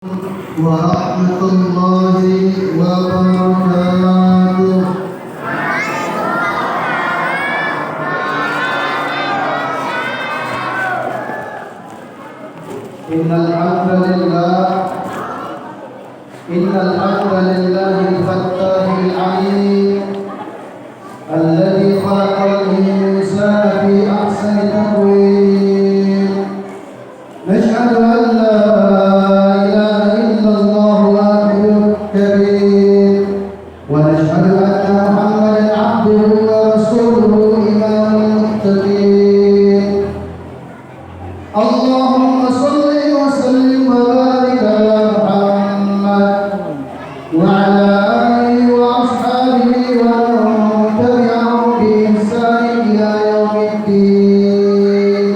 ورحمة الله وبركاته. إن الحمد لله الفتاح العليم الذي خلق الإنسان في أحسن تقويم. نشهد أن لا إله إلا الله واحد كريم، ونشهد أن محمدا عبده ورسوله إمام المتقين. اللهم صل وسلم وبارك على محمد وعلى آله وأصحابه ومن تبعهم بإحسان إلى يوم الدين.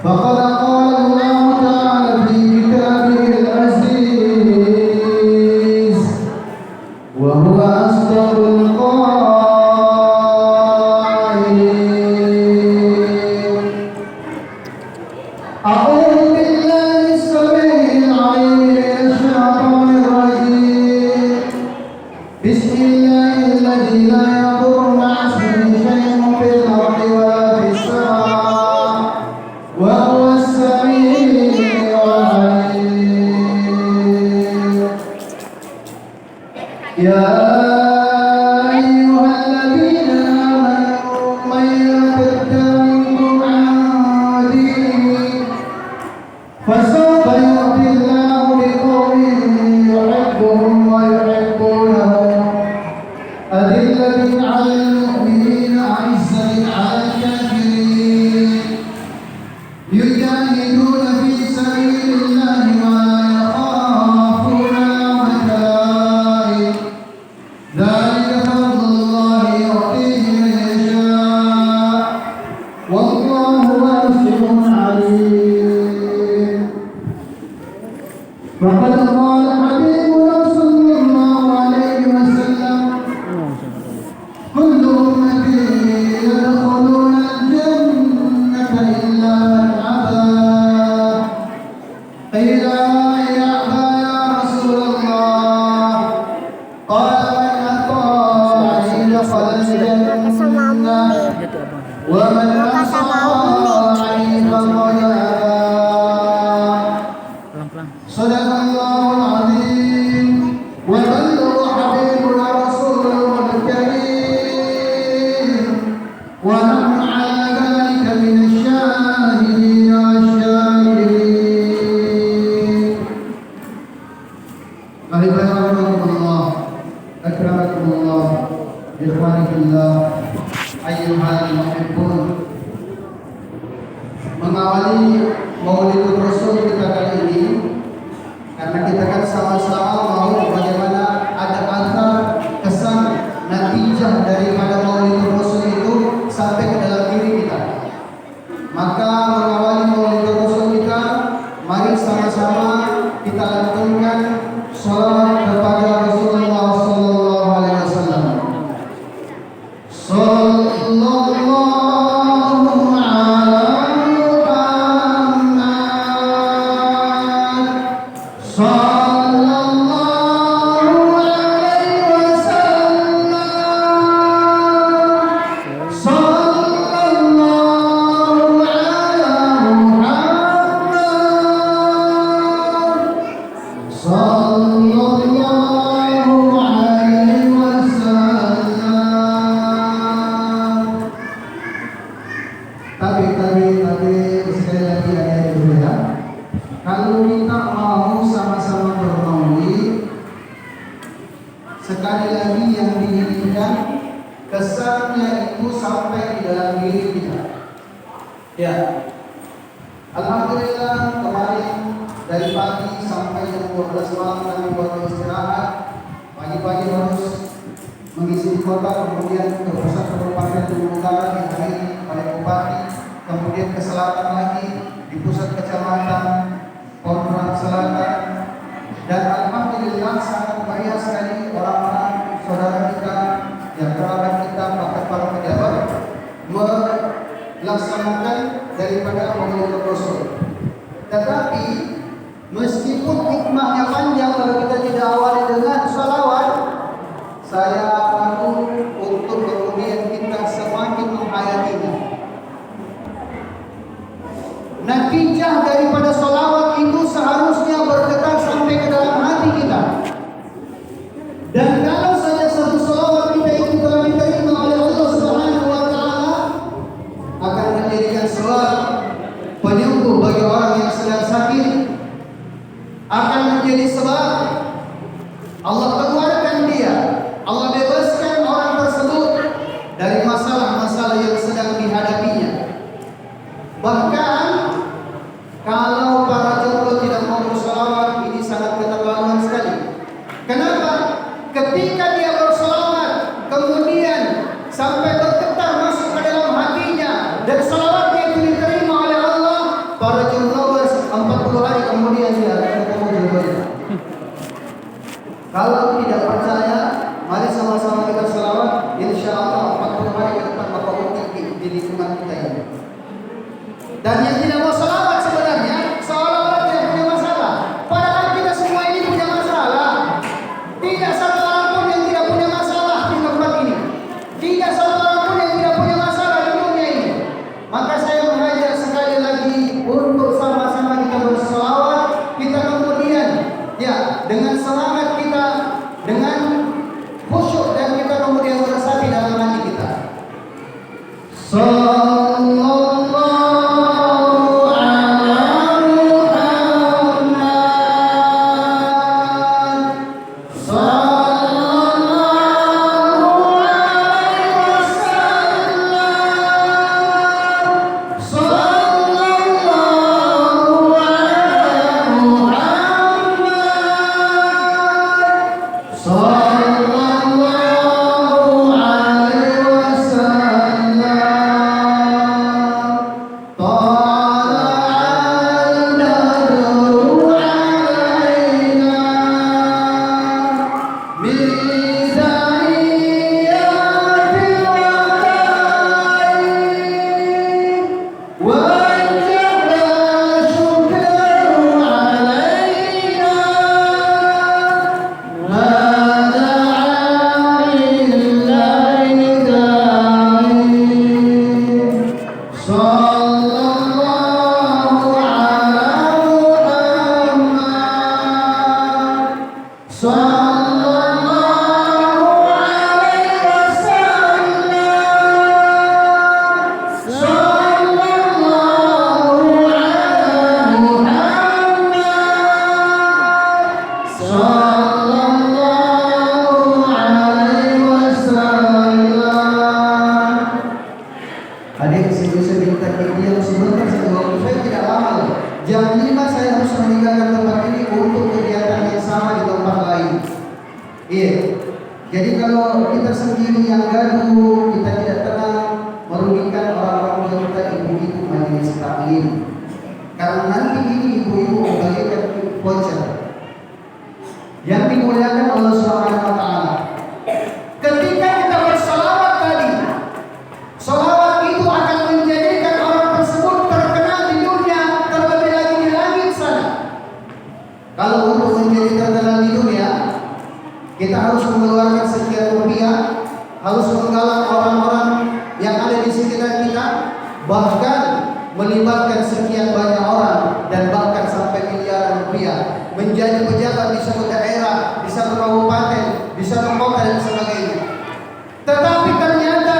فقد قال الله تعالى في كتابه العزيز وهو أصدق القائلين: أعوذ بالله السميع العليم من الشيطان الرجيم. بسم الله الذي لا يضر مع اسمه شيء في الأرض ولا في السماء وهو السميع العليم. يا أيها الذين آمنوا من يرتد منكم عن دينه فسوف يؤتي الله بقوم يحبهم ويحبونه أذلة على المؤمنين أعزة على الكافرين يجاهدون في سبيل الله ولا يخافون لومة لائم. ذلك فضل الله يؤتيه من يشاء والله واسع عليم. فقد قال حبيبنا صلى الله عليه وسلم: كل أمتي يدخلون الجنة إلا من أبى. قيل ومن يأبى يا رسول الله؟ قال: من أطاعني دخل الجنة ومن عصاني فقد أبى. صدق الله العظيم وبلغ حبيبنا رسوله الكريم ونحن على ذلك من الشاهدين والشاكرين. رحمكم الله، أكرمكم الله، إخواني في الله، أيها المحبون. Mengawali Maulidul Rasul kita kali ini karena kita kan sama-sama mau bagaimana ada antar kesan natijah daripada Maulidul Rasul itu sampai ke dalam diri kita. Maka mengawali Maulidul Rasul kita, mari sama-sama kita lantunkan sholawat kepada Rasulullah sallallahu alaihi wasallam. Sallallahu Tapi sekali lagi ayat itu ya. Kalau kita mau sama-sama bermaulid, sekali lagi yang diinginkan kesannya itu sampai di dalam diri kita. Ya, alhamdulillah kemarin dari pagi sampai jam 12 malam kami baru istirahat. Pagi-pagi harus mengisi kota, kemudian ke pusat kabupaten Utara dihadiri oleh bupati, kemudian ke selatan lagi di pusat kecamatan Pondok Selatan. Dan alhamdulillah sangat meriah sekali orang-orang saudara kita yang kerabat kita, bahkan para pejabat melaksanakan daripada Maulidul Rasul. Tetapi Kalau tidak percaya, mari sama-sama kita selawat. Insya Allah 40 hari ke depan Bapak tinggi di lingkungan kita ini. Dan yang tidak mau selawat sebenarnya seolah-olah tidak punya masalah. Padahal kita semua ini punya masalah. Tidak satu orang pun yang tidak punya masalah di tempat ini. Tidak satu orang pun yang tidak punya masalah di dunia ini. Maka saya mengajak sekali lagi untuk sama-sama kita berselawat. Kita kemudian ya dengan semangat kita, dengan khusyuk, dan kita kemudian meresapi dalam hati kita. Adik, saya minta diam sebentar saja. Waktu saya tidak lama loh. Jam 5 saya harus meninggalkan tempat ini untuk kegiatan yang sama di tempat lain. Iya. Jadi kalau kita sendiri yang gaduh, kita tidak tenang, merugikan orang-orang tua kita, ibu-ibu majelis taklim. Karena nanti ini ibu-ibu bagaikan voucher yang dimuliakan Allah Subhanahu wa taala. Ketika kita berselawat tadi, selawat itu akan menjadikan orang tersebut terkenal di dunia, terlebih lagi di langit sana. Kalau untuk menjadi terkenal di dunia, kita harus mengeluarkan sekian rupiah, harus menggalang orang-orang yang ada di sekitar kita, bahkan melibatkan sekian banyak orang dan bahkan sampai miliaran rupiah, menjadi pejabat di satu daerah, di satu kabupaten, di satu kota dan sebagainya. Tetapi ternyata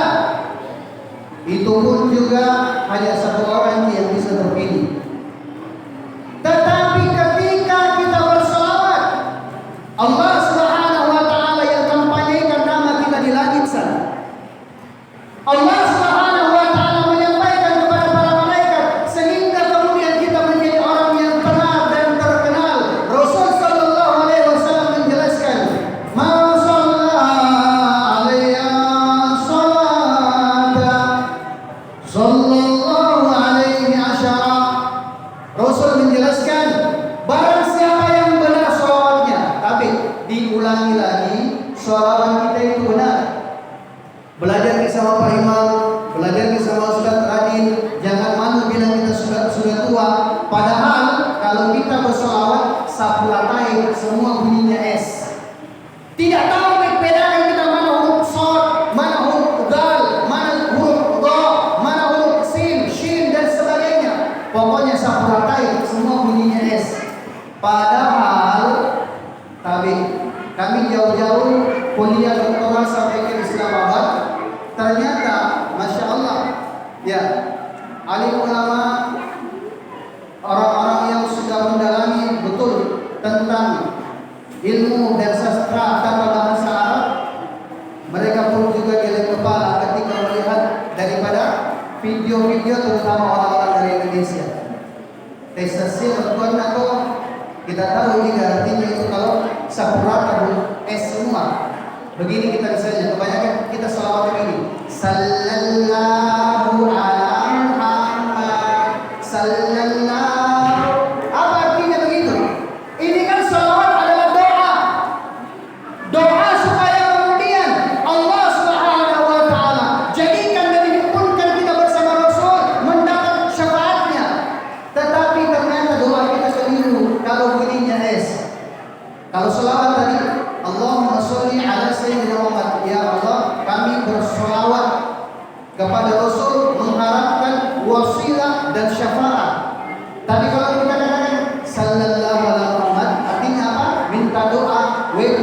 itu pun juga hanya satu orang yang bisa terpilih. Tetapi ketika kita berselawat, Allah Subhanahu wa taala yang kampanyekan nama kita di langit sana. Allah Subhanahu wa taala menyampaikan kepada para malaikat sehingga kemudian kita menjadi orang yang tenar dan terkenal. Rasul sallallahu alaihi wasallam menjelaskan, "Ma shalla alaiya salata sallallahu alaihi asyara." Rasul menjelaskan, barang siapa yang benar sholawatnya, tapi diulangi lagi, sholawat kita itu benar. Belajar sama Pak Imam, belajar sama Ustaz Radin, jangan malu bilang kita sudah tua. Padahal kalau kita bersolawat, sapu latai semua bunyinya S. Tidak tahu membedakan kita mana huruf shod, mana huruf dal, mana huruf dha, mana huruf sin, shin dan sebagainya. Pokoknya sapu latai semua bunyinya S. Padahal kami jauh-jauh kuliah doktoral sampai ke Islamabad. Ternyata Masya Allah, ya, alim ulama, orang-orang yang sudah mendalami betul tentang ilmu dan sastra tata bahasa Arab, mereka pun juga geleng kepala ketika melihat daripada video-video terutama orang-orang dari Indonesia. Testasir tuan atau kita tahu juga artinya itu kalau sapurata S semua. Begini kita misalnya, kebanyakan kita selawat begini, sallallahu ala Muhammad, sallallahu. Apa artinya begitu? Ini kan selawat adalah doa.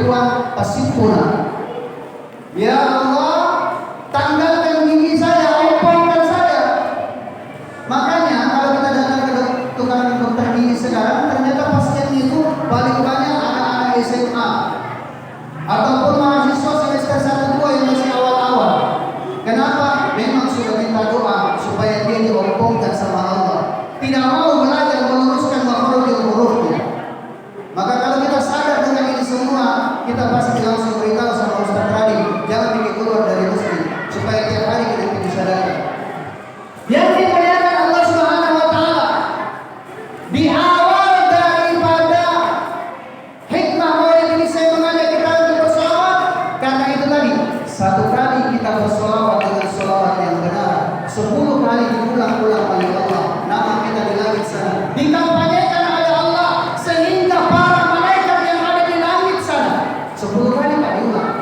Tuhan pasipuna. Ya Allah, tanggalkan gigi saya, opongkan saya. Makanya kalau kita datang ke tukang dokter gigi sekarang, ternyata pasien itu paling banyak anak-anak SMA ataupun mahasiswa semester 1 2 yang masih awal-awal. Kenapa? Memang sudah minta doa supaya dia diompongkan sama Allah. Tidak mau belajar meluruskan huruf-hurufnya. Maka kalau kita sadar dengan ini semua, kita pasti langsung beritahu sama Ustaz Radhi, jangan bikin keluar dari masjid, supaya tiap hari kita bisa datang. Yang dimuliakan Allah Subhanahu wa taala, di awal daripada hikmah maulid ini saya mengajak kita untuk bersolawat karena itu tadi, 1 kali kita bersolawat dengan solawat yang benar, 10 kali diulang-ulang oleh Allah, nama kita di langit sana dikampanyekan oleh Allah sehingga para malaikat yang ada di langit sana 10 kali tak diulang.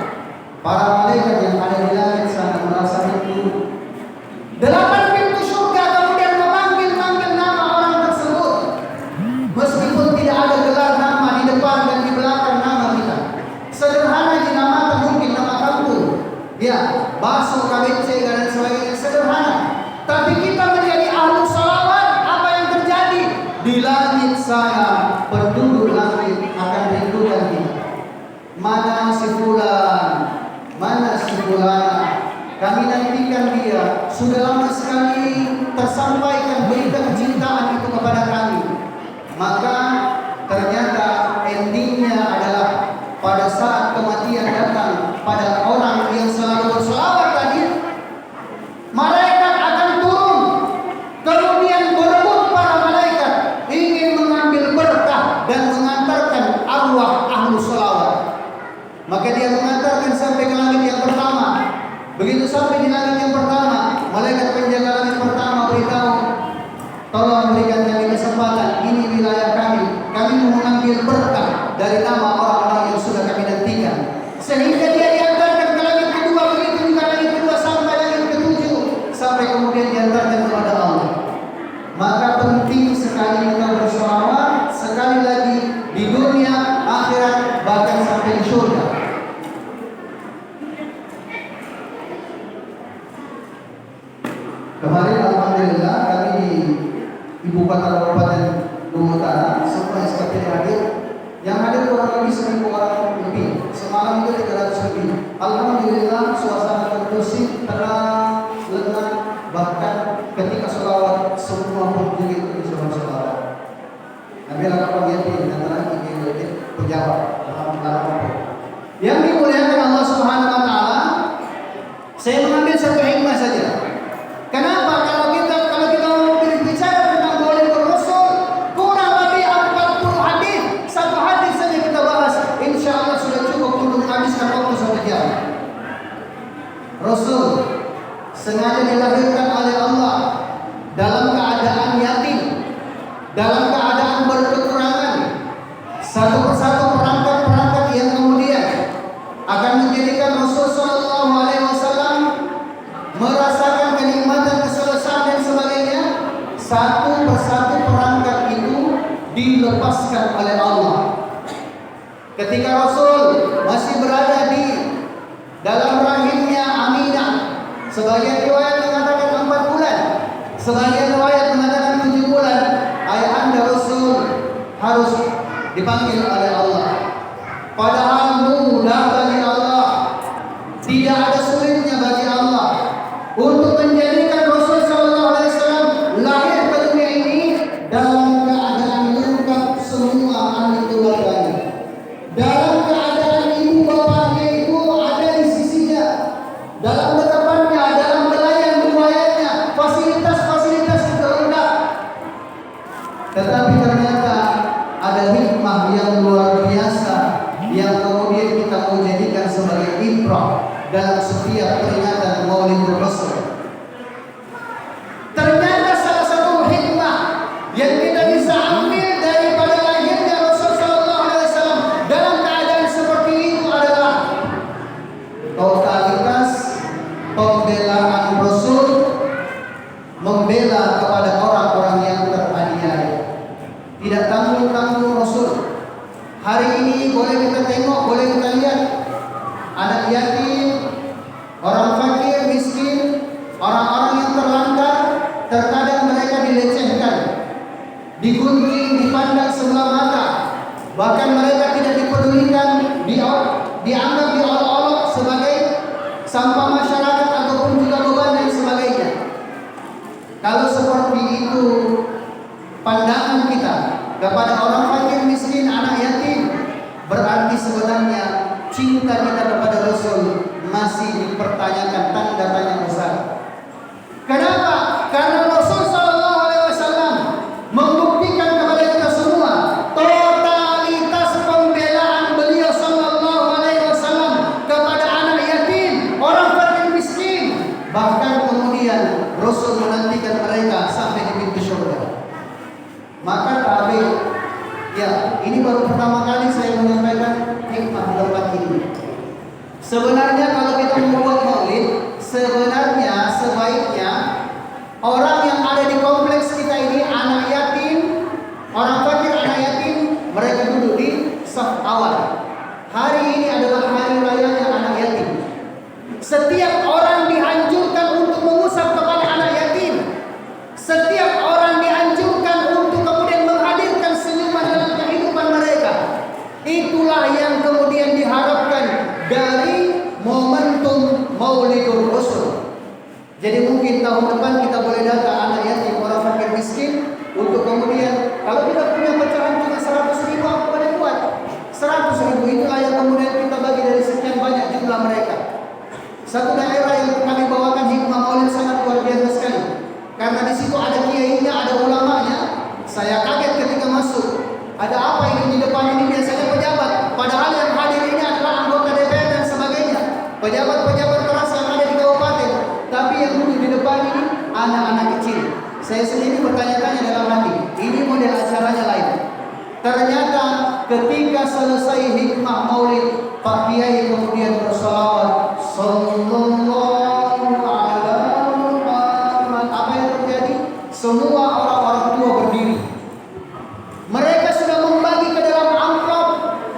Para malaikat yang ada di langit sana merasa itu 8 pintu surga kemudian memanggil nama orang tersebut, meskipun tidak ada gelar nama di depan dan di belakang nama kita. Sederhana dinamakan, mungkin nama kampung, ya, bakso, KBC dan sebagainya, sederhana. Tapi kita menjadi ahlu salawat, apa yang terjadi? Di langit sana penduduk langit akan rindukan kita. Mana si fulan? Mana si fulana? Kami nantikan dia. Sudah lama sekali tersampaikan berita kecintaan itu kepada kami. Maka ternyata endingnya adalah pada saat kematian datang pada orang yang selalu bersolawat tadi, malaikat akan turun, kemudian berebut para malaikat ingin mengambil berkah dan mengantarkan arwah ahlu sholawat. Maka dia mengantarkan sampai ke langit yang pertama. Begitu sampai di langit yang pertama, malaikat penjaga langit pertama beritahu, tolong berikan kami kesempatan, ini wilayah kami. Kami mau mengambil berkah dari nama orang-orang yang sudah kami nantikan. Sehingga dia diantarkan ke langit kedua, begitu juga langit kedua sampai langit ketujuh, sampai kemudian diantarkan kepada Allah. Maka penting sekali kita bersolawat, sekali lagi di dunia, akhirat, bahkan sampai di surga. Kemarin alhamdulillah kami di Ibu Kota Kabupaten Luwu Utara, semua SKP hadir. Yang hadir kurang lebih 1.000 orang lebih. Semalam itu 300 lebih. Alhamdulillah suasana kondusif, tenang, lengang. Bahkan ketika sholawat semua pun juga bisa bersolawat. Nabi Allah yakin antara ini penjawab. Alhamdulillah. Yang dimuliakan Allah Subhanahu wa taala, saya mengambil satu hikmah saja. Kenapa kalau kita mau berbicara tentang maulid Rasul, kurang lebih 40 hadis, satu hadis saja kita bahas, insya Allah sudah cukup untuk menghabiskan waktu 1 jam. Rasul sengaja dilahirkan oleh Allah dalam keadaan yatim, dalam keadaan berkekurangan. Satu persatu perangkat-perangkat yang kemudian akan menjadikan Rasul Sallallahu Alaihi Wasallam merasakan kenikmatan, keselesaan dan sebagainya. Satu persatu perangkat itu dilepaskan oleh Allah. Ketika Rasul masih berada di dalam rahimnya Aminah, sebagian riwayat mengatakan 4 bulan, sebagian riwayat mengatakan 7 bulan, ayahanda Rasul harus dipanggil oleh Allah. Padahal mudah bagi Allah, tidak ada sulitnya bagi Allah untuk menjadikan Rasul Sallallahu Alaihi Wasallam lahir ke dunia ini dalam keadaan lengkap semua ahli keluarganya, dalam keadaan ibu bapaknya itu ada di sisinya, dalam tetapannya, dalam belayan buayanya, fasilitas-fasilitas itu lengkap. Tetapi ternyata ada hikmah yang luar biasa yang kemudian kita mau jadikan sebagai ibrah dalam setiap peringatan Maulid Rasul. Ternyata salah satu hikmah yang kita bisa ambil daripada lahirnya Rasul Sallallahu Alaihi Wasallam dalam keadaan seperti itu adalah totalitas pembelaan Rasul, membela kepada orang-orang yang teraniaya. Tidak tanggung-tanggung Rasul. Hari ini boleh kita tengok, boleh kita lihat anak yatim, orang fakir, miskin, orang-orang yang terlantar, terkadang mereka dilecehkan, digunjing, dipandang sebelah mata, bahkan mereka tidak dipedulikan, dianggap diolok-olok sebagai sampah masyarakat ataupun juga beban dan sebagainya. Kalau seperti itu pandangan kita kepada orang fakir, miskin, anak yatim, berarti sebenarnya cinta kita kepada Rasul masih dipertanyakan, tanda tanya besar. Kenapa? Karena Rasul Sallallahu Alaihi Wasallam membuktikan kepada kita semua totalitas pembelaan beliau Sallallahu Alaihi Wasallam kepada anak yatim, orang fakir, miskin. Bahkan kemudian Rasul menantikan mereka sampai di pintu surga. Maka tabi, ya ini baru pertama kali saya menyampaikan hikmah di tempat ini. Sebenarnya kalau kita membuat maulid, sebenarnya sebaiknya orang yang ada di kompleks kita ini, anak yatim, orang fakir, anak yatim, mereka duduk di saf awal. Hari ini adalah hari raya anak yatim. Setiap orang dianjurkan untuk mengusap kepala anak yatim. Setiap orang dianjurkan untuk kemudian menghadirkan senyuman dalam kehidupan mereka. Itulah yang kemudian diharapkan dari momentum Maulidur Rasul. Jadi mungkin tahun depan kita boleh data anak yatim, orang fakir, miskin, untuk kemudian kalau kita punya pecahan cuma 100.000, apa boleh buat? 100.000 itulah yang kemudian kita bagi dari sekian banyak jumlah mereka. Satu daerah yang kami bawakan hikmah maulid sangat luar biasa sekali. Karena di situ ada kiainya, ada ulamanya. Saya kaget ketika masuk. Ada apa ini di depan ini? Biasanya pejabat. Padahal yang hadir ini adalah anggota DPR dan sebagainya. Pejabat-pejabat keras yang ada di kabupaten. Tapi yang duduk di depan ini anak-anak kecil. Saya sendiri bertanya-tanya dalam hati, ini model acaranya lain. Ternyata ketika selesai hikmah maulid, Pak Kiai kemudian bersalawat, sallallahu ala Muhammad. Apa yang terjadi? Semua orang-orang tua berdiri. Mereka sudah membagi ke dalam amplop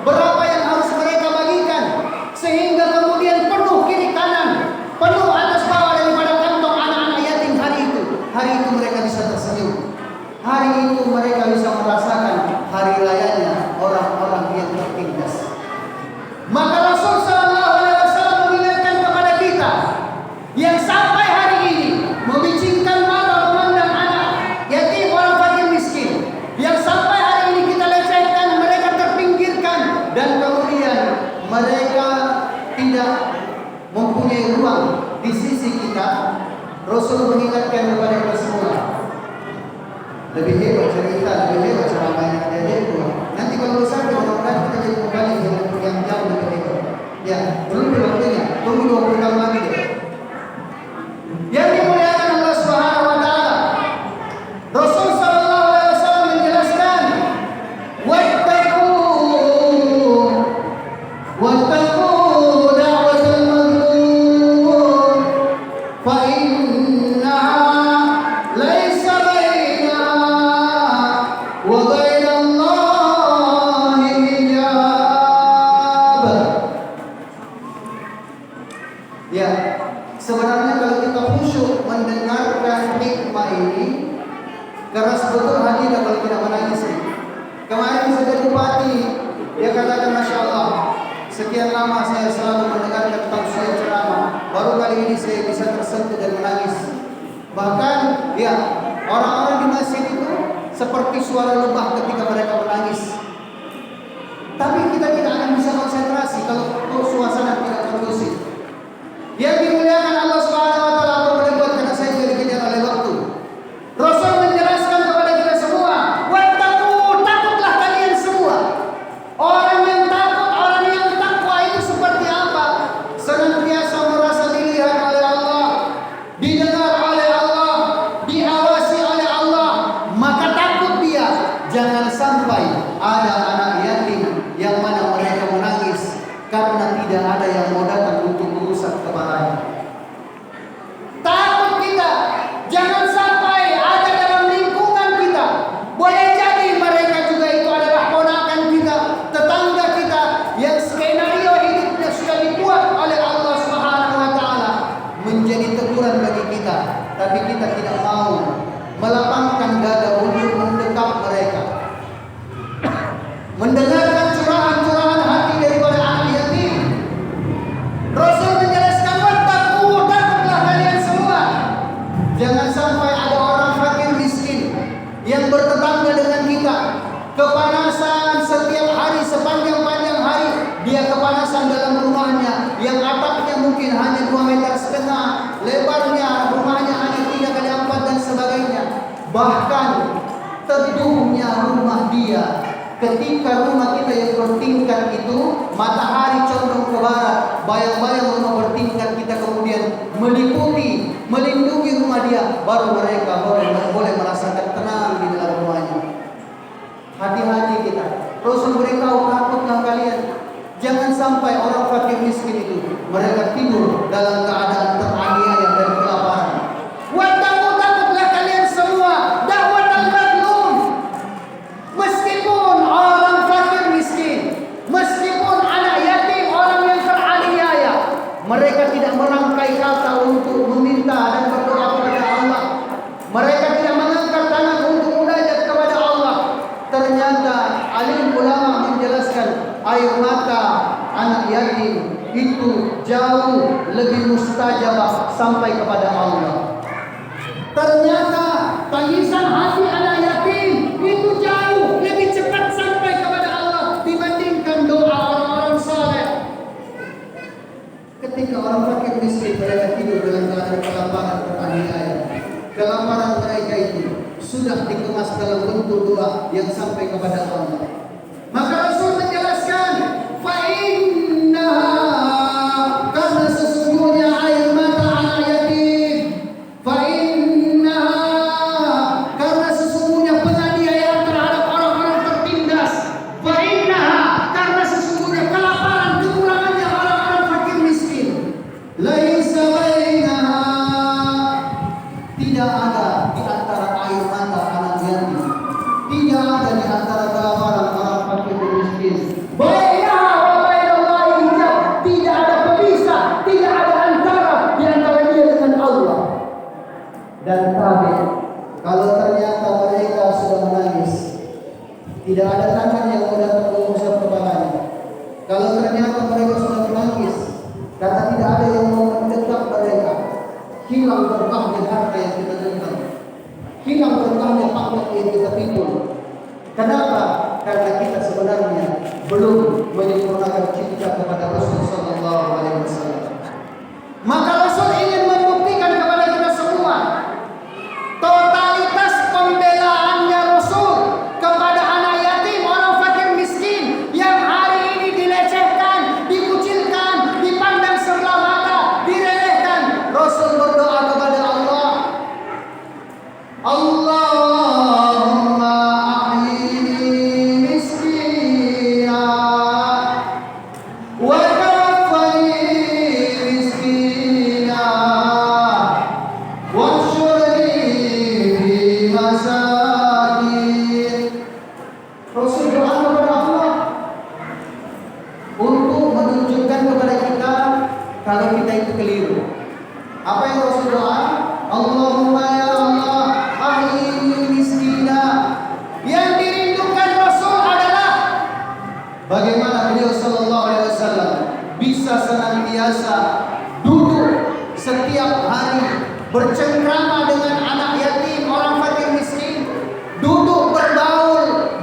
berapa yang harus mereka bagikan, sehingga kemudian penuh kiri kanan, penuh atas bawah daripada kantong anak-anak yatim hari itu. Hari itu mereka bisa tersenyum. Hari itu mereka bisa merasakan hari rayanya orang-orang yang tertindas. Maka Rasul Sallallahu Alaihi Wasallam mengingatkan kepada kita yang sampai hari ini membicingkan mata memandang anak yatim, orang fakir, miskin, yang sampai hari ini kita lecehkan, mereka terpinggirkan, dan kemudian mereka tidak mempunyai ruang di sisi kita. Rasul mengingatkan kepada kita semua, lebih hebat cerita, lebih hebat ceramah yang ada itu. Nanti kalau besar mudah-mudahan kita jadi kembali yang jauh lebih hebat. Ya, belum waktunya, tunggu 20 tahun lagi deh. Yang dimuliakan Allah Subhanahu wa taala, Rasul sallallahu alaihi wasallam menjelaskan, wattaqu da'watal mazlum fa inna laisa bainaha wa bainallahi hijab. Ya, sebenarnya kalau kita khusyuk mendengarkan hikmah ini, keras betul hati dan kalau tidak menangis. Kemarin saja bupati, dia katakan, Masya Allah, sekian lama saya selalu mendengarkan tausiah ceramah, baru kali ini saya bisa tersentuh dan menangis. Bahkan, ya, orang-orang di masjid itu seperti suara lebah ketika mereka menangis. Tapi kita tidak akan bisa konsentrasi kalau suasana tidak kondusif. Yang dimuliakan Allah Subhanahu wa taala, apa boleh buat, karena saya juga dikejar oleh waktu. Rasul menjelaskan kepada kita semua, wattaqu, takutlah kalian semua. Orang yang takut, orang yang takwa itu seperti apa? Senantiasa merasa dilihat oleh Allah, didengar oleh Allah, diawasi oleh Allah. Maka takut dia jangan sampai ada anak yatim yang mana mereka menangis karena tidak ada yang mau datang untuk mengusap kepalanya. Takut kita jangan sampai ada dalam lingkungan kita. Boleh jadi mereka juga itu adalah ponakan kita, tetangga kita, mendengarkan curahan-curahan hati daripada anak yatim. Rasul menjelaskan, takutlah kalian semua. Jangan sampai ada orang fakir miskin yang bertetangga dengan kita, kepanasan setiap hari, sepanjang-panjang hari dia kepanasan dalam rumahnya yang atapnya mungkin hanya 2,5 meter, lebarnya rumahnya hanya 3x4 dan sebagainya. Bahkan teduhnya rumah dia, ketika rumah kita yang bertingkat itu matahari condong ke barat, bayang-bayang rumah bertingkat kita kemudian melindungi rumah dia, baru mereka boleh merasakan tenang di dalam rumahnya. Hati-hati kita. Rasul beritahu, takutlah kalian. Jangan sampai orang fakir miskin itu mereka tidur dalam keadaan teraniaya dan kelaparan. Takutlah kalian semua. Dakwatul mazlum. Meskipun orang fakir miskin, meskipun anak yatim, orang yang teraniaya, mereka tidak merangkai kata untuk meminta dan berdoa kepada Allah. Mereka tidak mengangkat tangan untuk munajat kepada Allah. Ternyata alim ulama menjelaskan air mata anak yatim itu jauh lebih mustajabah sampai kepada Allah. Ternyata tangisan hati anak yatim itu jauh lebih cepat sampai kepada Allah dibandingkan doa orang-orang saleh. Ketika orang fakir miskin mereka tidur dalam keadaan kelaparan teraniaya, kelaparan mereka itu sudah dikemas dalam bentuk doa yang sampai kepada Allah. Maka Rasul menjelaskan, karena sesungguhnya air mata anak yatim, karena sesungguhnya penganiayaan terhadap orang-orang tertindas, karena sesungguhnya kelaparan, kekurangannya orang-orang fakir miskin, laisa bainaha, tidak ada di antara air mata anak yatim, tidak ada di antara kelaparan orang fakir dan miskin. Tidak ada pemisah, tidak ada antara di antara dia dengan Allah. Dan tabi, kalau ternyata mereka sudah menangis, tidak ada tangan yang mau datang mengusap kepalanya. Kalau ternyata mereka sudah menangis karena tidak ada yang mau mendekat mereka, hilang berkahnya harta yang kita genggam, hilang berkahnya pangkat yang kita pikul. Kenapa? Karena kita sebenarnya belum menyempurnakan cinta kepada Rasul sallallahu alaihi wasallam. Maka Rasul ingin membuktikan kepada kita semua totalitas pembelaannya Rasul kepada anak yatim, orang fakir miskin yang hari ini dilecehkan, dikucilkan, dipandang sebelah mata, diremehkan. Rasul berdoa kepada Allah, Allahumma ahyini miskina wa kafani miskina wa syurni fi masakin. Rasul doa kepada Allah untuk menunjukkan kepada kita kalau kita itu keliru. Apa yang Rasul doa? Allahumma ya Allah ahyini miskina. Yang dirindukan Rasul adalah bagaimana beliau sallallahu alaihi wasallam bisa senantiasa duduk setiap hari bercengkrama dengan anak yatim, orang fakir miskin, duduk bergaul,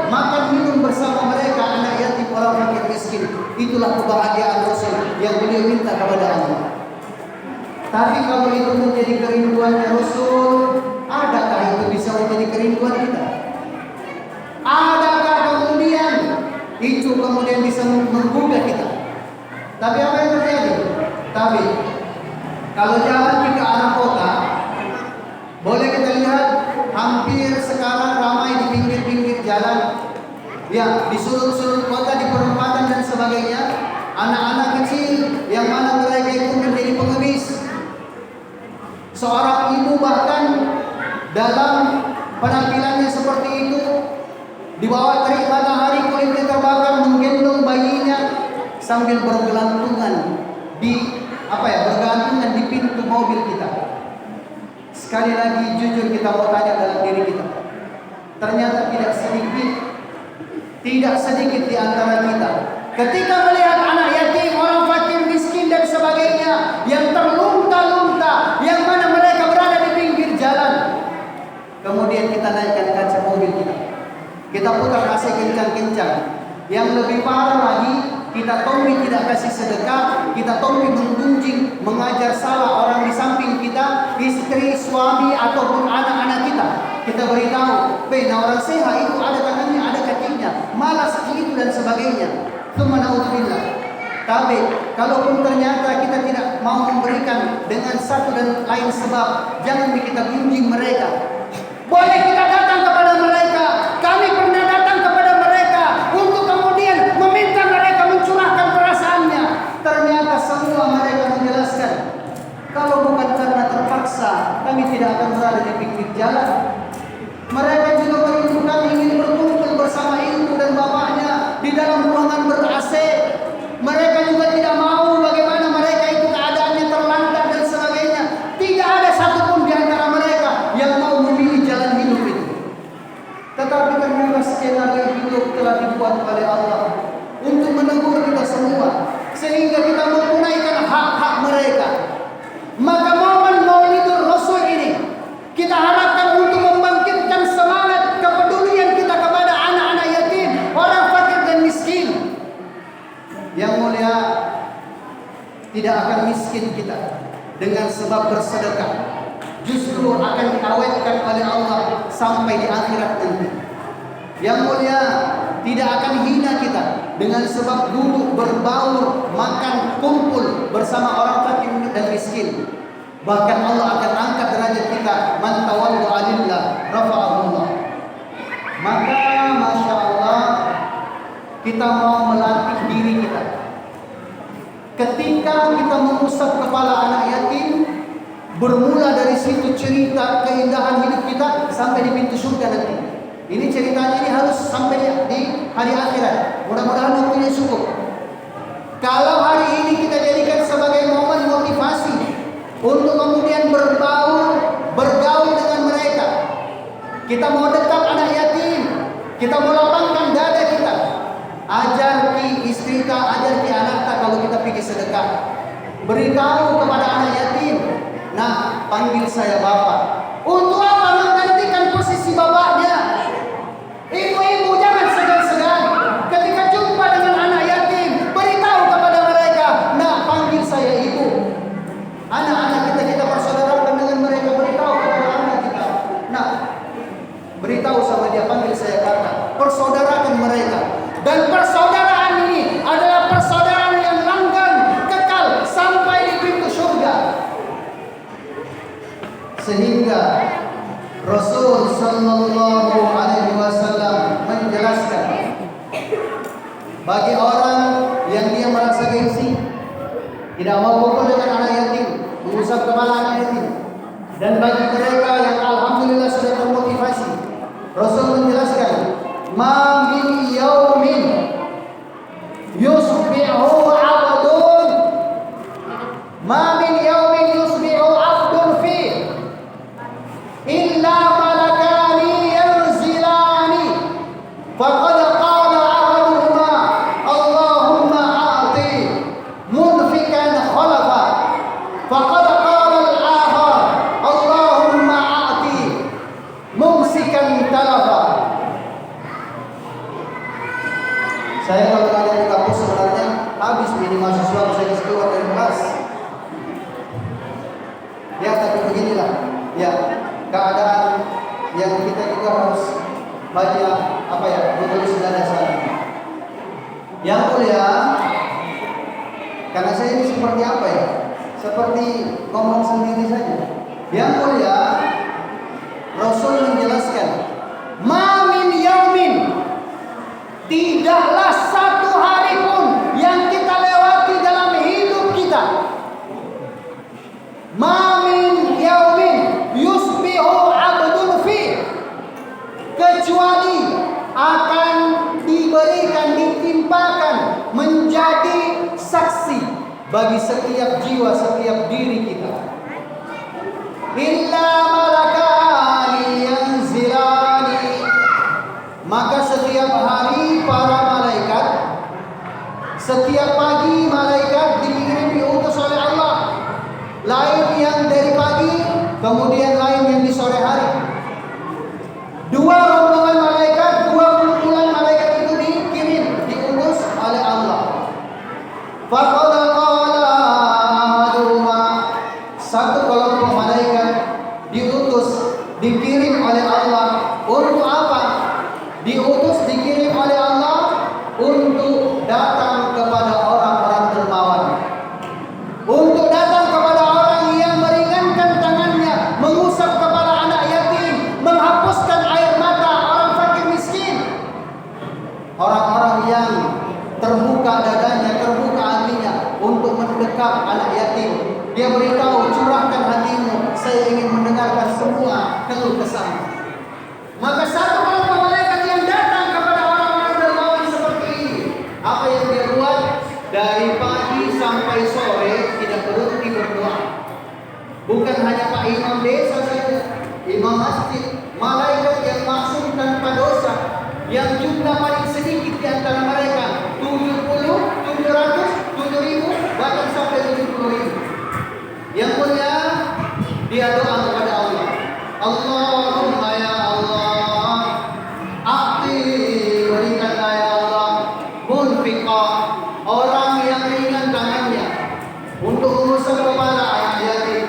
makan minum bersama mereka anak yatim, orang fakir miskin. Itulah kebahagiaan Rasul yang beliau minta kepada Allah. Tapi kalau itu menjadi kerinduannya Rasul, adakah itu bisa menjadi kerinduan kita? Adakah kemudian itu bisa menggugah kita? Tapi apa yang terjadi? Tapi kalau jalan ke arah kota, boleh kita lihat hampir sekarang ramai di pinggir-pinggir jalan, ya di sudut-sudut kota, di perempatan dan sebagainya, anak-anak kecil yang mana mereka itu menjadi pengemis. Seorang ibu bahkan dalam penampilannya seperti itu, di bawah terik matahari kulitnya terbakar, menggendong bayinya sambil bergelantungan bergantungan di pintu mobil kita. Sekali lagi jujur kita mau tanya dalam diri kita, ternyata tidak sedikit Tidak sedikit di antara kita ketika melihat anak yatim, orang fakir, miskin dan sebagainya yang terlunta-lunta, yang mana mereka berada di pinggir jalan, kemudian kita naikkan kaca mobil kita putar AC kencang-kencang. Yang lebih parah lagi, kita tombi tidak kasih sedekah, kita tombi menggunjing, mengajar salah orang di samping kita, istri, suami ataupun anak-anak kita. Kita beritahu, orang sehat itu ada tangannya, ada kakinya, malas itu dan sebagainya. Tsumma na'udzubillah. Tapi kalaupun ternyata kita tidak mau memberikan dengan satu dan lain sebab, jangan kita gunjing mereka. Boleh kita datang kepada mereka, kami pernah datang kepada mereka untuk kemudian meminta mereka mencurahkan perasaannya. Ternyata semua mereka menjelaskan, kalau bukan karena terpaksa, kami tidak akan berada di pinggir jalan. Mereka juga merindukan, ingin berkumpul bersama ibu dan bapaknya di dalam ruangan ber-AC. Mereka juga tidak mau bagaimana mereka itu keadaannya terlantar dan sebagainya. Tidak ada satupun di antara mereka yang mau memilih jalan hidup itu. Tetapi ternyata skenario hidup telah dibuat oleh Allah untuk menegur kita semua, sehingga kita menunaikan hak-hak mereka. Maka momen Maulidur Rasul ini kita harapkan untuk membangkitkan semangat kepedulian kita kepada anak-anak yatim, orang fakir dan miskin. Yang mulia, tidak akan miskin kita dengan sebab bersedekah, justru akan diawetkan oleh Allah sampai di akhirat nanti. Yang mulia, tidak akan hina kita dengan sebab duduk berbaur, makan, kumpul bersama orang fakir dan miskin. Bahkan Allah akan angkat derajat kita. Man tawaddu'a lillah rafa'ahullah. Maka Masya Allah, kita mau melatih diri kita. Ketika kita mengusap kepala anak yatim, bermula dari situ cerita keindahan hidup kita sampai di pintu surga nanti. Ini ceritanya ini harus sampai di hari akhirat. Mudah-mudahan waktunya cukup. Kalau hari ini kita jadikan sebagai momen motivasi untuk kemudian bergaul dengan mereka. Kita mau dekat anak yatim, kita mau lapangkan dada kita. Ajar ki istri kita, ajar ki anak kita kalau kita pergi sedekah. Beritahu kepada anak yatim, nah panggil saya bapak. Untuk apa menggantikan posisi bapaknya? Ibu-ibu jangan segan-segan ketika jumpa dengan anak yatim, beritahu kepada mereka, nah panggil saya ibu. Anak-anak kita persaudarakan dengan mereka, beritahu kepada anak kita, nah beritahu sama dia, panggil saya kakak. Persaudarakan mereka. Dan persaudaraan ini adalah persaudaraan yang langgeng, kekal sampai di pintu surga. Sehingga Rasul sallallahu alaihi wasallam menjelaskan, bagi orang yang dia merasa gengsi, tidak mau pukul dengan anak yatim, mengusap kepala anak yatim, dan bagi mereka yang alhamdulillah sudah termotivasi, Rasul menjelaskan, ma min yaumin yusbihu abdun, ma min yaumin yusbihu abdun fi illa malakani yanzilani faqad qala ahaduhuma Allahumma a'ti munfikan khalafa faqad qala al-akhar Allahumma a'ti mumsikan talafa. Saya kalau kalian di kampus sebenarnya habis ini mahasiswa saya keluar dari kelas. Ya, tapi beginilah. Ya, keadaan yang kita juga harus banyak menulis dasar. Yang mulia, karena saya ini seperti apa ya? Seperti ngomong sendiri saja. Yang mulia, Rasul menjelaskan, ma min yaumin, tidaklah satu hari pun yang kita lewati dalam hidup kita, ma min yaumin yusbihu abdun fi, kecuali akan diberikan, ditimpakan menjadi saksi bagi setiap jiwa, setiap diri kita. Illa malakani yanzilani, maka setiap hari para Setiap pagi malaikat dikirim diutus oleh Allah. Lain yang dari pagi, kemudian lain yang di sore hari. Dua rombongan malaikat, dua kumpulan malaikat itu dikirim, diutus oleh Allah. Faqala qala ahaduhuma, satu kelompok malaikat diutus, dikirim oleh Allah untuk apa? Diutus, dikirim oleh Allah untuk datang kepada orang-orang dermawan, untuk datang kepada orang yang meringankan tangannya, mengusap kepala anak yatim, menghapuskan air mata orang fakir miskin, orang-orang yang terbuka dadanya, terbuka hatinya untuk mendekat anak yatim. Dia beritahu, curahkan hatimu, saya ingin mendengarkan semua keluh kesahmu. Maka satu kelompok malaikat yang datang kepada orang-orang dermawan seperti ini, apa yang dia buat? Dari pagi sampai sore tidak berhenti berdoa. Bukan hanya Pak Imam desa saja, imam masjid, malaikat yang maksum tanpa dosa, yang jumlah paling sedikit di antara mereka 70, 700, 7.000, bahkan sampai 70.000. Yang mulia, dia doa kepada Allah. Allahumma ya Allah, a'ti, berikanlah ya Allah, munfiqah, orang yang ringan tangannya untuk mengusap kepala anak yatim,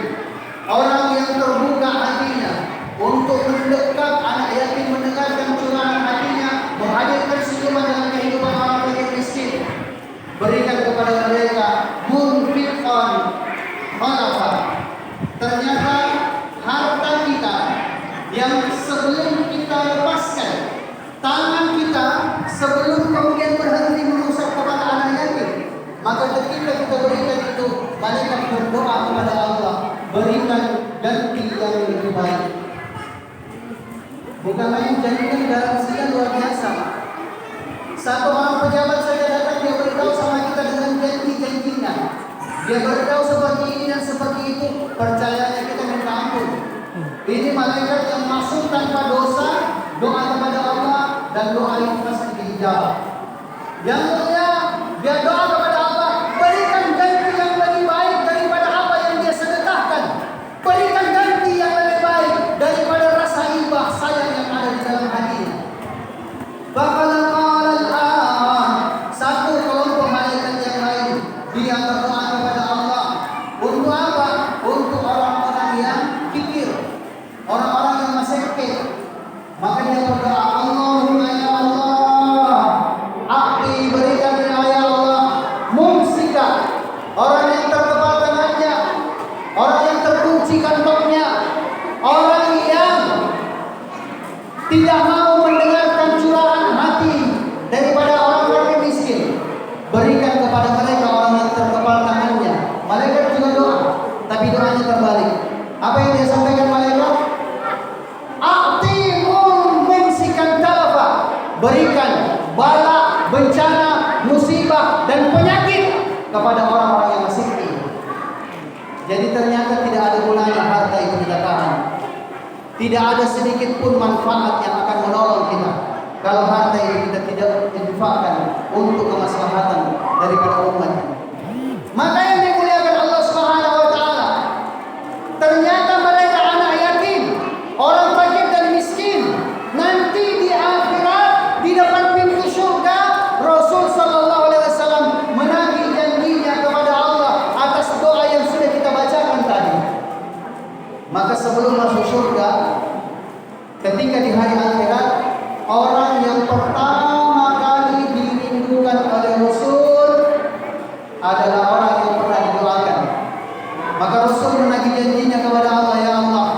orang yang terbuka hatinya untuk mendekat anak yatim, mendengarkan curahan hatinya, menghadirkan senyuman dalam kehidupan orang fakir miskin. Berikan kepada mereka munfiqan khalafa. Ternyata harta kita yang sebelum kita lepaskan, tangan kita sebelum kemudian berhenti mengusap kepala anak yatim, maka ketika kita berikan itu, malaikat berdoa kepada Allah, berikan ganti yang lebih baik. Bukan main, jadikan garansinya luar biasa. Satu orang pejabat saja datang, dia beritahu sama kita dengan janji-janjinya. Dia beritahu seperti ini dan seperti itu, percayanya kita minta ampun. Ini malaikat yang masuk tanpa dosa, doa kepada Allah, dan doa yang pasti dijawab. Yang mulia, dia doa kepada Allah, berikan ganti yang lebih baik daripada apa yang dia sedekahkan. Berikan ganti yang lebih baik daripada rasa ibah sayang yang ada di dalam hatinya. Bahkan satu kelompok malaikat yang lain, dia berdoa kepada Allah. Untuk apa? Untuk orang-orang yang kikir, orang-orang yang maseke. Maka dia berdoa, Allahumma ya Allah, a'ti, berikan ya Allah, mumsika, orang yang terkepal tangannya, orang yang terkunci kantongnya, orang yang tidak mau mendengarkan curahan hati daripada orang fakir miskin. Berikan kepada mereka orang yang terkepal tangannya. Malaikat juga doa, tapi doanya terbalik. Apa yang dia sampaikan malaikat? A'ti mumsikan talafa, berikan bala, bencana, musibah dan penyakit kepada orang-orang yang miskin. Jadi ternyata tidak ada gunanya harta itu kita tahan. Tidak ada sedikit pun manfaat yang akan menolong kita kalau harta itu kita tidak infakkan untuk kemaslahatan daripada umat. Maka yang dimuliakan Allah Subhanahu wa taala, ternyata mereka anak yatim, orang fakir dan miskin, nanti di akhirat di depan pintu surga, Rasul sallallahu alaihi wasallam menagih janjinya kepada Allah atas doa yang sudah kita bacakan tadi. Maka sebelum masuk surga, ketika di hari akhirat, orang yang pertama kali dirindukan oleh Rasul adalah orang yang pernah didoakan. Maka Rasul menagih janjinya kepada Allah, ya Allah,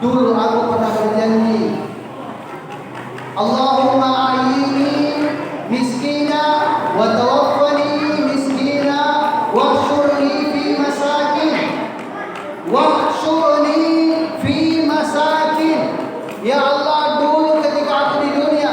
dulu aku pernah berjanji, Allahumma a'ini miskina wa tawaffani miskina wahsyurni fi masakin, wahsyurni fi masakin. Ya Allah, dulu ketika aku di dunia,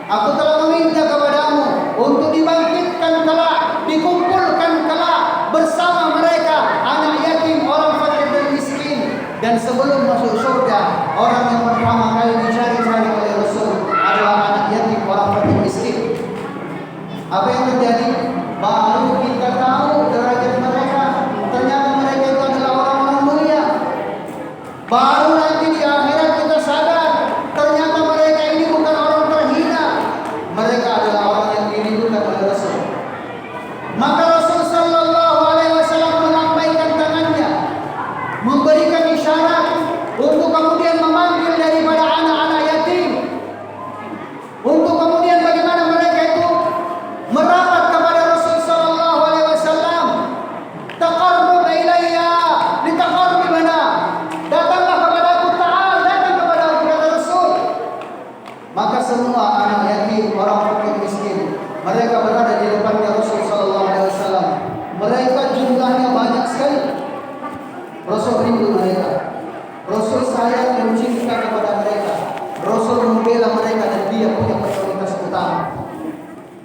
aku telah meminta kepadamu untuk dibangkitkan kelak, dikumpulkan kelak bersama mereka anak yatim, orang fakir dan miskin. Dan sebelum masuk surga, orang yang pertama kali dicari-cari oleh Rasul adalah anak yatim, orang fakir miskin. Apa yang terjadi? baru kita tahu derajat mereka. Ternyata mereka itu adalah orang-orang mulia. Baru nanti di akhirat kita sadar, ternyata mereka ini bukan orang terhina. Mereka adalah orang yang dirindukan oleh Rasul. Maka Rasul sallallahu alaihi wasallam melambaikan tangannya, memberikan isyarat untuk kemudian memanggil daripada anak-anak yatim. Untuk kemudian bagaimana mereka itu merapat kepada Rasul sallallahu alaihi wasallam. Taqarrub ilayya litaqarribana. Datanglah kepadaku, ta'al, datang kepadaku, kata Rasul. Maka semua anak yatim, orang fakir miskin, mereka berada di depannya Rasul sallallahu alaihi wasallam. Mereka jumlahnya banyak sekali. Rasul rindu mereka. Rasul sayang dan cinta kepada mereka. Rasul membela mereka dan dia punya prioritas utama.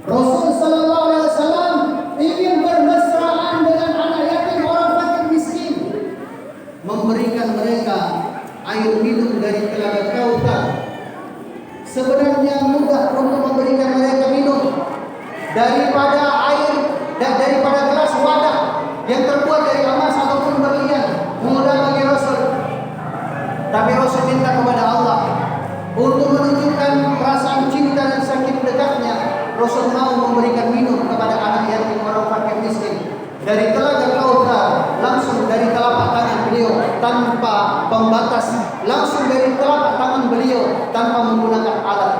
Rasul sallallahu alaihi wasallam ingin bermesraan dengan anak yatim, orang fakir miskin, memberikan mereka air minum dari telaga Kautsar. Sebenarnya mudah untuk memberikan mereka minum daripada air dan daripada gelas wadah yang terbuat dari emas ataupun berlian. Mudah bagi Rasul. Tapi Rasul minta kepada Allah untuk menunjukkan perasaan cinta dan saking dekatnya. Rasul mau memberikan minum kepada anak yatim, orang fakir miskin dari telaga Kautsar, langsung dari telapak tangan beliau tanpa pembatas, langsung dari telapak tangan beliau tanpa menggunakan alat,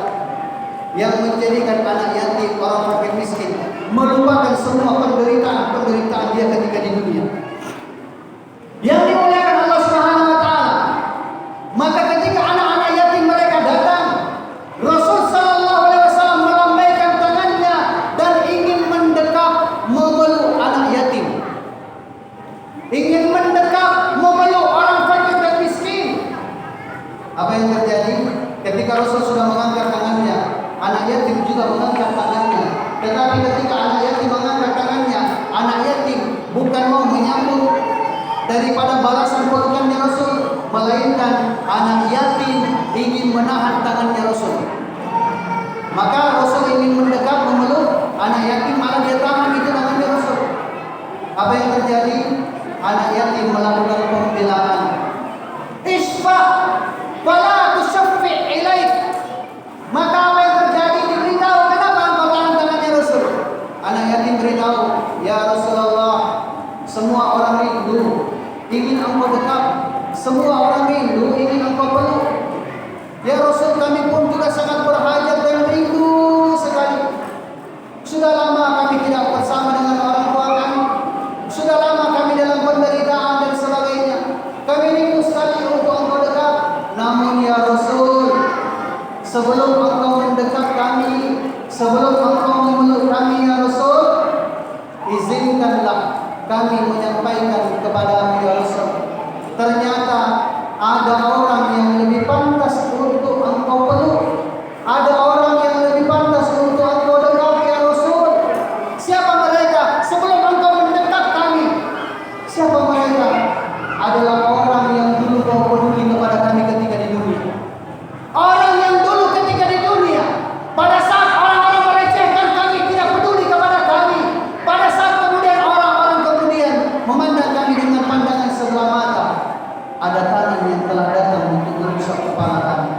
yang menjadikan anak yatim, orang fakir miskin melupakan semua penderitaan dia ketika di dunia. Yang dimuliakan Allah Subhanahu wa taala. Maka ketika anak-anak yatim mereka datang, Rasul sallallahu alaihi wasallam melambaikan tangannya dan ingin mendekat memeluk anak yatim. Ingin mendekat memeluk orang fakir dan miskin. Apa yang terjadi? Ketika Rasul sudah mengangkat tangannya, anak yatim juga mengangkat tangannya. Tetapi ketika anak yatim mengangkat tangannya, anak yatim bukan mau menyambut daripada balasan pelukannya Rasul, melainkan anak yatim ingin menahan tangannya Rasul. Maka Rasul ingin mendekat memeluk anak yatim, malah dia tahan itu tangannya Rasul. Apa yang terjadi? Anak yatim melakukan pembelaan. Isfa wala tusyaffi ilaik. Maka apa yang terjadi? Diberitahu kenapa engkau tahan tangannya Rasul. Anak yatim beritahu, ya Rasulullah, semua orang rindu ingin engkau dekat, semua orang rindu ingin engkau peluk. Ya Rasul, kami pun juga sangat berhajat dan rindu sekali. Sudah lama kami tidak bersama dengan orang tua kami. Sudah lama kami dalam penderitaan dan sebagainya. Kami rindu sekali untuk engkau dekat. Namun ya Rasul, sebelum engkau mendekat kami, sebelum engkau memeluk kami ya Rasul, izinkanlah kami menyampaikan kepada ya Rasul. Ternyata ada orang yang lebih pantas untuk engkau peluk. Ada orang yang lebih pantas untuk engkau dekat ya Rasul. Siapa mereka? Sebelum engkau mendekat kami, siapa mereka? Adalah orang yang dulu kau peduli kepada kami ketika di dunia. Orang yang dulu ketika di dunia, pada saat orang-orang melecehkan kami, tidak peduli kepada kami. Pada saat kemudian orang-orang kemudian memandang kami dengan pandangan sebelah mata, ada tangan yang telah datang untuk mengusap kepala kami.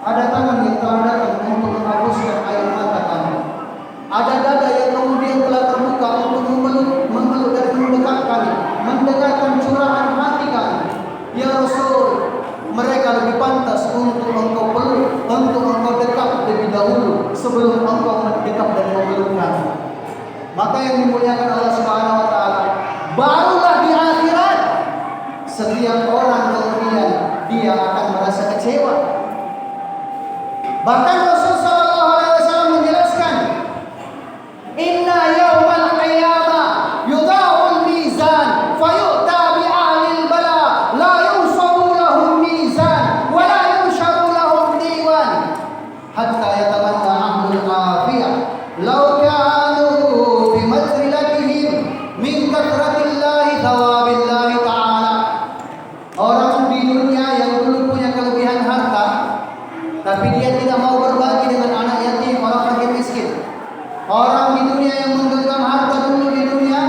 Ada tangan yang telah datang untuk menghapuskan air mata kami. Ada dada yang kemudian telah terbuka untuk memeluk dan mendekat kami, mendekatkan curahan hati kami. Ya Rasul, mereka lebih pantas untuk engkau peluk, untuk engkau dekat lebih dahulu sebelum engkau mendekat dan memeluk kami. Maka yang dimuliakan Allah Subhanahu wa taala, barulah di akhirat setiap orang kemudian dia akan merasa kecewa. Bahkan Rasul sallallahu alaihi wasallam menjelaskan, inna yaumal qiyamah yudha'ul mizan fayu'ta bi ahlil bala la yunsabu lahum mizan wa la yunsharu lahum diwan hatta yatamanna ahlul afiyah law kanu bi madrilatihim min katratillahi thawabillahi ta'ala. Orang di dunia yang dulu punya kelebihan harta, tapi dia tidak mau berbagi Orang di dunia yang menggenggam harta dulu di dunia,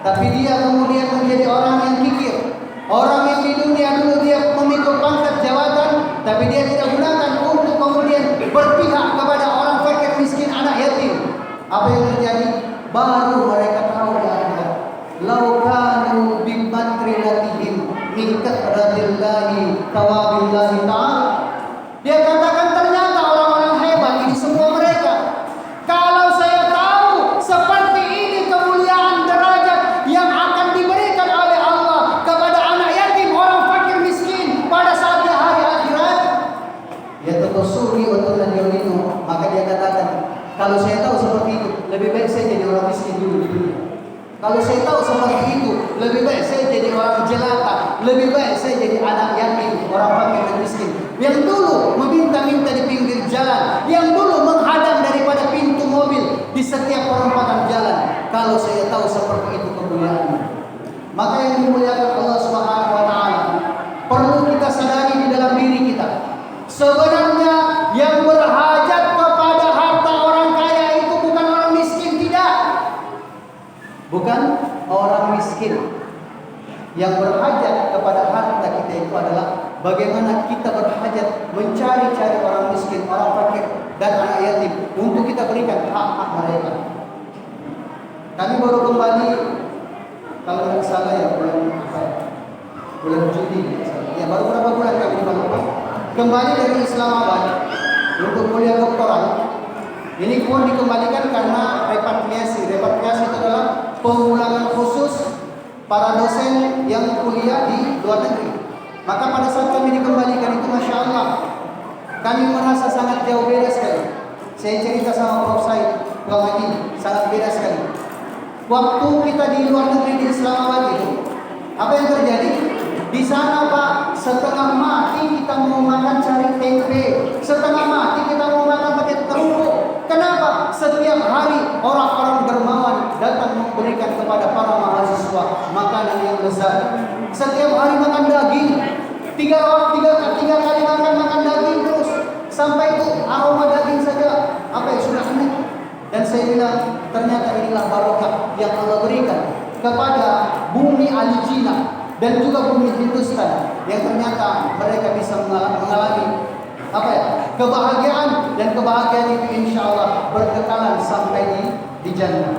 tapi dia kemudian menjadi orang yang kikir. Orang yang di dunia dulu dia memikul pangkat jabatan, tapi dia tidak gunakan untuk kemudian berpihak kepada orang fakir, miskin, anak yatim. Apa yang terjadi? Baru mereka tahu ya Allah. Lau kanu bimadrilatihim min kathratillah tawabillah ta'ala. Dia katakan ternyata orang-orang hebat ini semua mereka. Kalau saya tahu seperti ini kemuliaan derajat yang akan diberikan oleh Allah kepada anak yatim, orang fakir miskin pada saat di hari akhirat, ya tertosuri untuk itu. Maka dia katakan, kalau saya tahu seperti itu, lebih baik saya jadi orang miskin dulu di dunia. Kalau saya tahu seperti itu, lebih baik saya jadi orang jelata, lebih baik saya jadi anak yatim, orang fakir dan miskin, yang dulu meminta-minta di pinggir jalan, yang dulu menghadang daripada pintu mobil di setiap perempatan jalan. Kalau saya tahu seperti itu kemuliaannya. Maka yang dimuliakan Allah Subhanahu wa taala, perlu kita sadari di dalam diri kita. Sebenarnya yang berhajat kepada harta orang kaya itu bukan orang miskin, tidak. Bukan orang miskin. Yang berhajat kepada harta kita itu adalah bagaimana kita berhajat mencari-cari orang miskin, orang fakir, dan anak yatim untuk kita berikan hak-hak mereka. Kami baru kembali, kalau tidak salah ya bulan Juni, ya baru berapa bulan kami kembali dari Islamabad untuk kuliah doktoral. Ini pun dikembalikan karena repatriasi. Repatriasi itu adalah pemulangan khusus para dosen yang kuliah di luar negeri. Maka pada saat kami dikembalikan itu, Masya Allah, kami merasa sangat jauh beda sekali. Saya cerita sama Prof. Said, sangat beda sekali. Waktu kita di luar negeri di Islamabad itu, apa yang terjadi? Di sana Pak, setengah mati kita mau makan cari tempe, setengah mati kita mau makan pakai terungkuk. Kenapa? Setiap hari orang-orang dermawan datang memberikan kepada para mahasiswa makanan yang lezat. Setiap hari makan daging, tiga kali makan daging terus, sampai itu aroma daging saja apa yang sudah enak. Dan saya bilang ternyata inilah barokah yang Allah berikan kepada bumi Al-Jina dan juga bumi Hindustan, yang ternyata mereka bisa mengalami kebahagiaan, dan kebahagiaan itu insya Allah berkekalan sampai di jannah.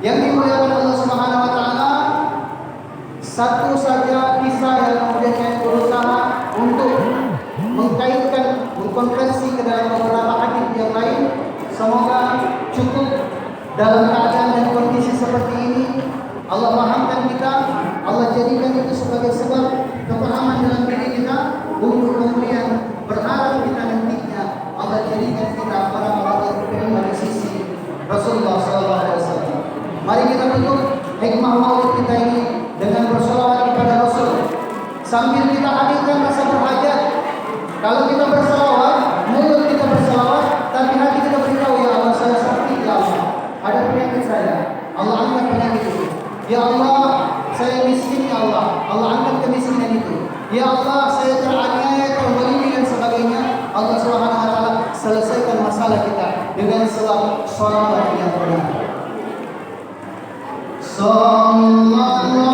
Yang dimuliakan Allah Subhanahu wa taala, satu saja kisah yang kemudian saya berusaha untuk mengkaitkan, mengkonversi ke dalam beberapa hadis yang lain. Semoga cukup dalam keadaan dan kondisi seperti ini. Allah pahamkan kita, Allah jadikan itu sebagai sebab kepahaman dalam diri kita, untuk kemudian berharap kita nantinya Allah jadikan kita orang-orang yang beriman di sisi Rasulullah SAW. Mari kita tutup hikmah maulid kita ini dengan bersolawat kepada Rasul, sambil kita hadirkan rasa berhajat. Kalau kita bersolawat, mulut kita bersolawat, tapi hati kita beritahu, ya Allah saya sakit, ya Allah ada penyakit saya, Allah angkat penyakit itu. Ya Allah saya miskin, ya Allah, Allah angkat kemiskinan itu. Ya Allah saya teraniaya, terzalimi dan sebagainya, Allah Subhanahu wa taala selesaikan masalah kita dengan sholawat yang benar. Sallallahu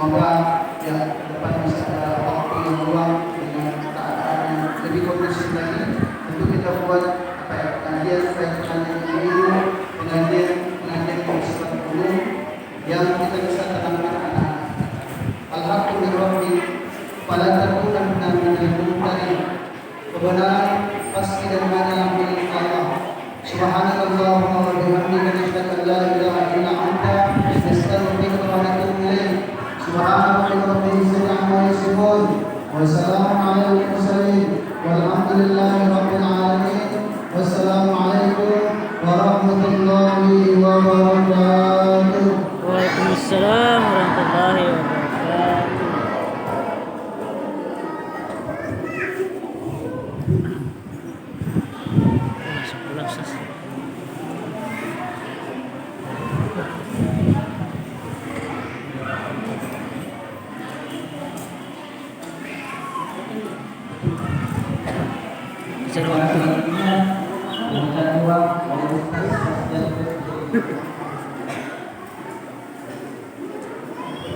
semoga ya ke depan bisa ada waktu yang luang dengan keadaan yang lebih kondusif lagi. Tentu kita buat apa ya, pengajian pengajian yang bersifat umum yang kita bisa tanamkan anak. Alhamdulillah fala takunanna minal mumtarin. Kebenaran pasti dan hanya milik Allah. Subhanallahumma wa bihamdika asyhadu an la ilaha illa anta astaghfiruka wa atubu ilaik. Subhanallahi rabbil izzati amma yasifun wa salamun alal mursalin walhamdulillahi rabbil alamin. Wassalamu alaikum warahmatullahi wabarakatuh. Waalaikumsalam warahmatullahi wabarakatuh.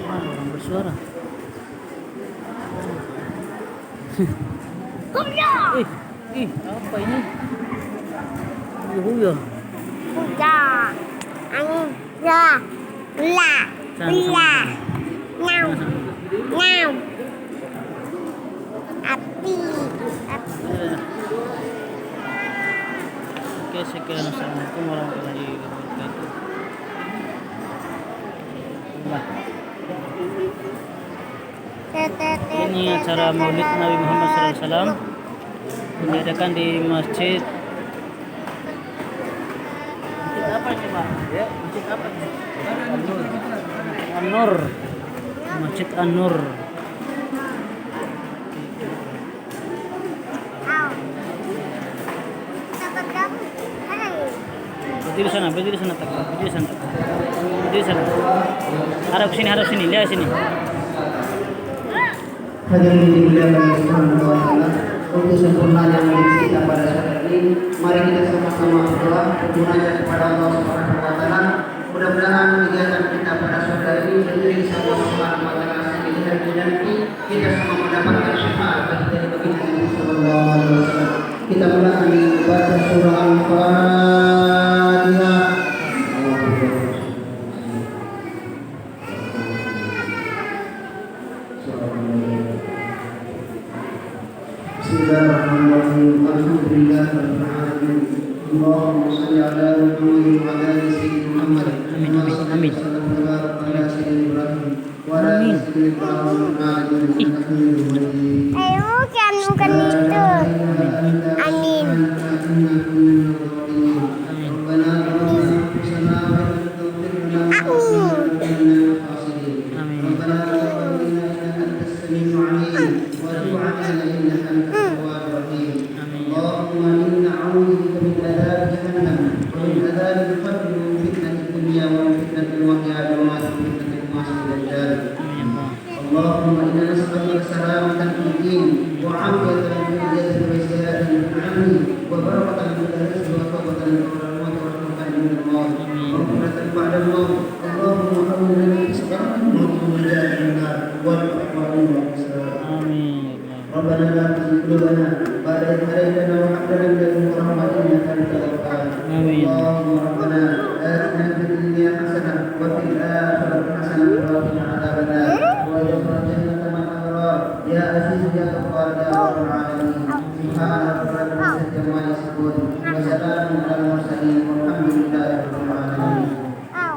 Orang bersuara. Apa ini? Huya. Kuda, angga, ula, now, api. Oke, sekian. Assalamualaikum warahmatullahi wabarakatuh. Ini acara Maulid Nabi Muhammad SAW diadakan di Masjid apa ini, Pak? Ya, Masjid apa ini? An-Nur. Masjid An-Nur. Berdiri sana, tak. Berdiri sana. Harap sini, lihat sini. Hadirin dimuliakan Allah Subhanahu wa taala, untuk sempurnanya milik kita pada saat ini, mari kita sama-sama berdoa bermunajat kepada Allah Subhanahu wa taala. Mudah-mudahan kegiatan kita pada sore ini menjadi Allah Subhanahu wa taala sekalian nanti kita semua mendapatkan syafaat dari baginda Nabi sallallahu alaihi wasallam. Kita mulai membaca surah Al-Fatihah. Bismillahirrahmanirrahim. Alhamdulillahirabbil alamin. Allahumma shalli ala Muhammad wa ala ali sayyidina Muhammad. Amin. Ayo, kan itu. Amin. اللهم إنا نسألك سلامة في الدين وعافية في الجسد وزيادة في العلم وبركة في الرزق وتوبة من الموت ورحمة من الموت ومغفرة بعد الموت. اللهم حول لنا إسلام ونجاة من النار والأحوال والإسلام. ربنا لا تزغ قلوبنا بعد إذ هديتنا وهب لنا من لدنك رحمة إنك أنت الوهاب. اللهم ربنا آتنا في الدنيا حسنة وفي الآخرة حسنة وقنا عذاب النار وادخلنا الجنة مع الأبرار يا عزيز يا غفار يا رب العالمين. سبحان ربك رب العزة عما يصفون وسلام على المرسلين والحمد لله رب العالمين. Ow.